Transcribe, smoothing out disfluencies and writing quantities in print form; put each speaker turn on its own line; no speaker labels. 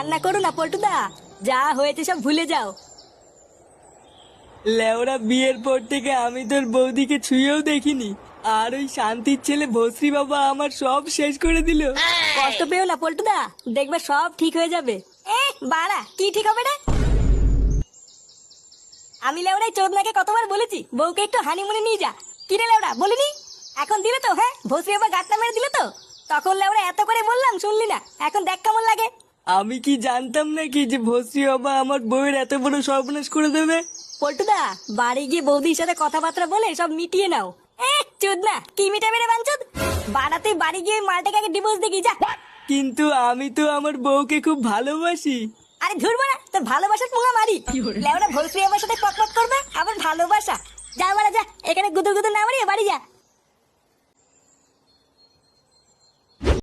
কান্না করো না পল্টুদা, যা হয়েছে সব ভুলে যাও।
লেওরা বিয়ের পর থেকে আমি তোর বৌদিকে ছুঁয়েও দেখিনি, আর ওই শান্তির ছেলে ভস্রী বাবা আমার সব শেষ করে দিল।
কষ্ট পেও না পল্টুদা, দেখবে সব ঠিক হয়ে যাবে। বাড়া কি ঠিক হবে না? আমি লেওড়াই চোদনাকে কতবার বলেছি বউকে একটু হানিমুনে নিয়ে যা। কিরে লেওড়া বলিনি? এখন দিলে তো, হ্যাঁ ভস্রী বাবা গাঁটটা মেরে দিলে তো। তখন লেওড়া এত করে বললাম শুনলি না, এখন দেখ কেমন লাগে।
আমি কি জানতাম নাকি যে ভস্রী বাবা আমার বউয়ের এত বড় সর্বনাশ করে দেবে।
পল্টুদা, বাড়ি গিয়ে বৌদির সাথে কথাবার্তা বলে সব মিটিয়ে নাও। চোদনা কি মিটাবে রে বাঞ্চোদ? বাড়াতে বাড়ি গিয়ে ওই মালটাকে আগে ডিভোর্স দেখি যা।
কিন্তু আমি তো আমার বউকে খুব ভালোবাসি।
আরে ধুরবো না, তোর ভালোবাসার পুঙ্গা মারি। লেওড়া ভস্রী আমার সাথে পকপক করবে আবার ভালোবাসা? যা মারা যা, এখানে গুদুর গুদুর না মারিয়ে বাড়ি যা।